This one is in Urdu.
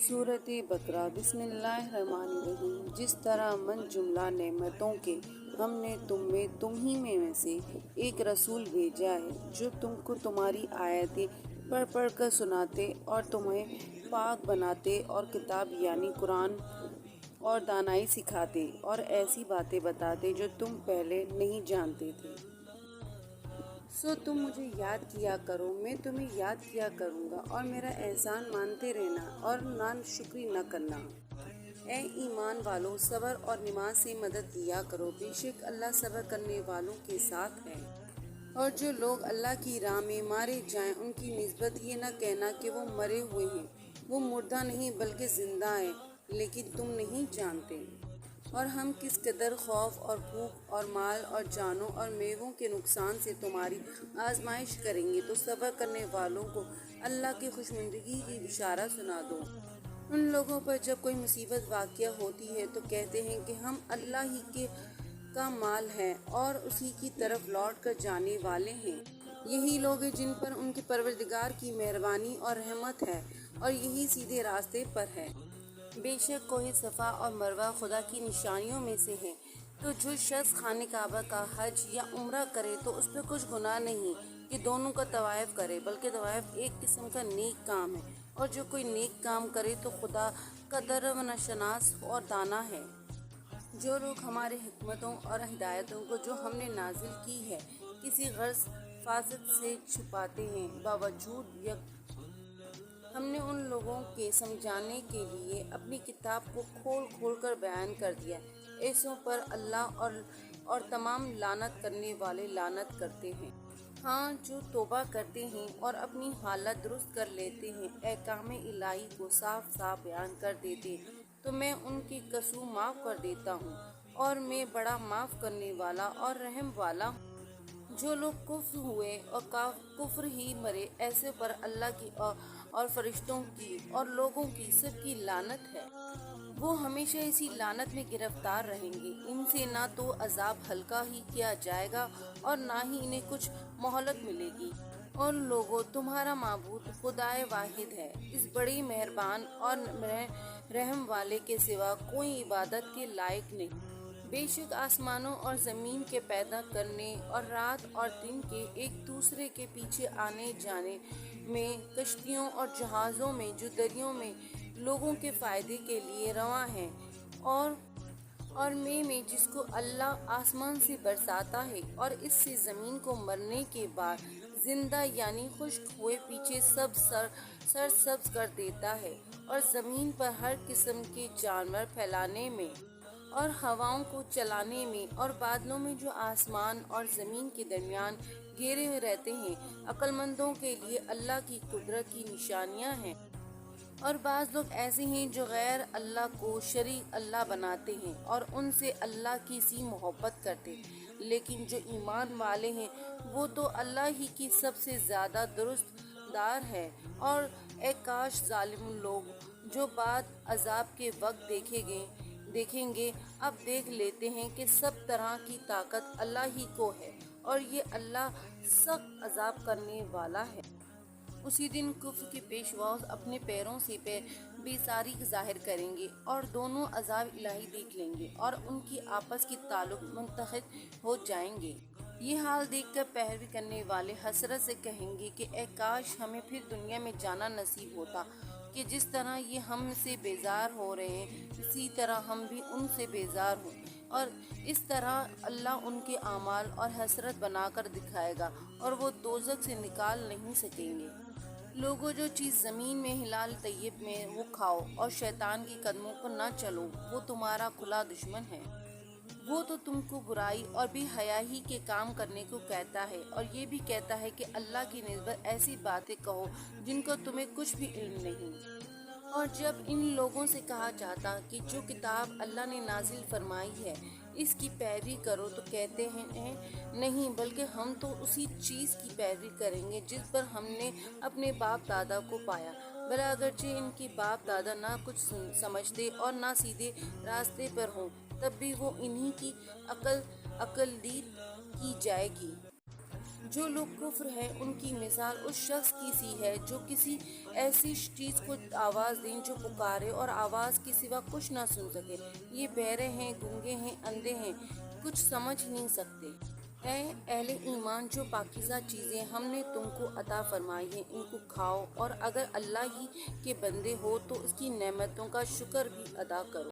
سورۃ بقرہ۔ بسم اللہ الرحمن الرحیم۔ جس طرح من جملہ نعمتوں کے ہم نے تم ہی میں سے ایک رسول بھیجا ہے جو تم کو تمہاری آیتیں پڑھ پڑھ کر سناتے اور تمہیں پاک بناتے اور کتاب یعنی قرآن اور دانائی سکھاتے اور ایسی باتیں بتاتے جو تم پہلے نہیں جانتے تھے، سو تم مجھے یاد کیا کرو، میں تمہیں یاد کیا کروں گا، اور میرا احسان مانتے رہنا اور ناشکری نہ کرنا۔ اے ایمان والو، صبر اور نماز سے مدد لیا کرو، بے شک اللہ صبر کرنے والوں کے ساتھ ہے۔ اور جو لوگ اللہ کی راہ میں مارے جائیں ان کی نسبت یہ نہ کہنا کہ وہ مرے ہوئے ہیں، وہ مردہ نہیں بلکہ زندہ ہیں، لیکن تم نہیں جانتے۔ اور ہم کس قدر خوف اور بھوک اور مال اور جانوں اور میووں کے نقصان سے تمہاری آزمائش کریں گے تو صبر کرنے والوں کو اللہ کی خوشنودی کی بشارت سنا دو۔ ان لوگوں پر جب کوئی مصیبت واقع ہوتی ہے تو کہتے ہیں کہ ہم اللہ ہی کا مال ہے اور اسی کی طرف لوٹ کر جانے والے ہیں۔ یہی لوگ ہیں جن پر ان کے پروردگار کی مہربانی اور رحمت ہے اور یہی سیدھے راستے پر ہے۔ بے شک کوہ صفا اور مروہ خدا کی نشانیوں میں سے ہے، تو جو شخص خانہ کعبہ کا حج یا عمرہ کرے تو اس پہ کچھ گناہ نہیں کہ دونوں کا طواف کرے، بلکہ طواف ایک قسم کا نیک کام ہے، اور جو کوئی نیک کام کرے تو خدا قدر و شناس اور دانا ہے۔ جو لوگ ہمارے حکمتوں اور ہدایتوں کو جو ہم نے نازل کی ہے کسی غرض فاسد سے چھپاتے ہیں، باوجود ہم نے ان لوگوں کے سمجھانے کے لیے اپنی کتاب کو کھول کھول کر بیان کر دیا۔ ایسوں پر اللہ اور تمام لعنت کرنے والے لعنت کرتے ہیں۔ ہاں، جو توبہ کرتے ہیں اور اپنی حالت درست کر لیتے ہیں، احکام الہی کو صاف صاف بیان کر دیتے ہیں، تو میں ان کی قصور معاف کر دیتا ہوں، اور میں بڑا معاف کرنے والا اور رحم والا ہوں۔ جو لوگ کفر ہوئے اور کفر ہی مرے، ایسے پر اللہ کی اور فرشتوں کی اور لوگوں کی سب کی لعنت ہے۔ وہ ہمیشہ اسی لعنت میں گرفتار رہیں گے۔ ان سے نہ تو عذاب ہلکا ہی کیا جائے گا اور نہ ہی انہیں کچھ مہلت ملے گی۔ اور لوگوں، تمہارا معبود خدائے واحد ہے، اس بڑی مہربان اور رحم والے کے سوا کوئی عبادت کے لائق نہیں۔ بے شک آسمانوں اور زمین کے پیدا کرنے اور رات اور دن کے ایک دوسرے کے پیچھے آنے جانے میں، کشتیوں اور جہازوں میں جو دریاؤں میں لوگوں کے فائدے کے لیے رواں ہیں، اور میں جس کو اللہ آسمان سے برساتا ہے اور اس سے زمین کو مرنے کے بعد زندہ یعنی خشک ہوئے پیچھے سرسبز کر دیتا ہے، اور زمین پر ہر قسم کے جانور پھیلانے میں اور ہواؤں کو چلانے میں اور بادلوں میں جو آسمان اور زمین کے درمیان گھیرے ہوئے رہتے ہیں، عقل مندوں کے لیے اللہ کی قدرت کی نشانیاں ہیں۔ اور بعض لوگ ایسے ہیں جو غیر اللہ کو شریک اللہ بناتے ہیں اور ان سے اللہ کی سی محبت کرتے، لیکن جو ایمان والے ہیں وہ تو اللہ ہی کی سب سے زیادہ درست دار ہے۔ اور اے کاش ظالم لوگ جو بعد عذاب کے وقت دیکھیں گے، اب دیکھ لیتے ہیں کہ سب طرح کی طاقت اللہ ہی کو ہے، اور یہ اللہ سخت عذاب کرنے والا ہے۔ اسی دن کفر کے پیشوا اپنے پیروں سے بیزاری ظاہر کریں گے اور دونوں عذاب الہی دیکھ لیں گے اور ان کی آپس کی تعلق منتقد ہو جائیں گے۔ یہ حال دیکھ کر پیروی کرنے والے حسرت سے کہیں گے کہ اے کاش ہمیں پھر دنیا میں جانا نصیب ہوتا کہ جس طرح یہ ہم سے بیزار ہو رہے ہیں اسی طرح ہم بھی ان سے بیزار ہوں، اور اس طرح اللہ ان کے اعمال اور حسرت بنا کر دکھائے گا اور وہ دوزخ سے نکال نہیں سکیں گے۔ لوگوں، جو چیز زمین میں حلال طیب میں وہ کھاؤ اور شیطان کے قدموں پر نہ چلو، وہ تمہارا کھلا دشمن ہے۔ وہ تو تم کو برائی اور بے حیائی کے کام کرنے کو کہتا ہے، اور یہ بھی کہتا ہے کہ اللہ کی نسبت ایسی باتیں کہو جن کا تمہیں کچھ بھی علم نہیں۔ اور جب ان لوگوں سے کہا جاتا کہ جو کتاب اللہ نے نازل فرمائی ہے اس کی پیروی کرو تو کہتے ہیں نہیں، بلکہ ہم تو اسی چیز کی پیروی کریں گے جس پر ہم نے اپنے باپ دادا کو پایا، بھلا اگرچہ ان کے باپ دادا نہ کچھ سمجھتے اور نہ سیدھے راستے پر ہوں، تب بھی وہ انہی کی اقلیت کی جائے گی۔ جو لوگ کفر ہے ان کی مثال اس شخص کی سی ہے جو کسی ایسی چیز کو آواز دیں جو پکارے اور آواز کے سوا کچھ نہ سن سکے۔ یہ بہرے ہیں، گونگے ہیں، اندھے ہیں، کچھ سمجھ نہیں سکتے۔ اے اہل ایمان، جو پاکیزہ چیزیں ہم نے تم کو عطا فرمائی ہیں ان کو کھاؤ، اور اگر اللہ ہی کے بندے ہو تو اس کی نعمتوں کا شکر بھی ادا کرو۔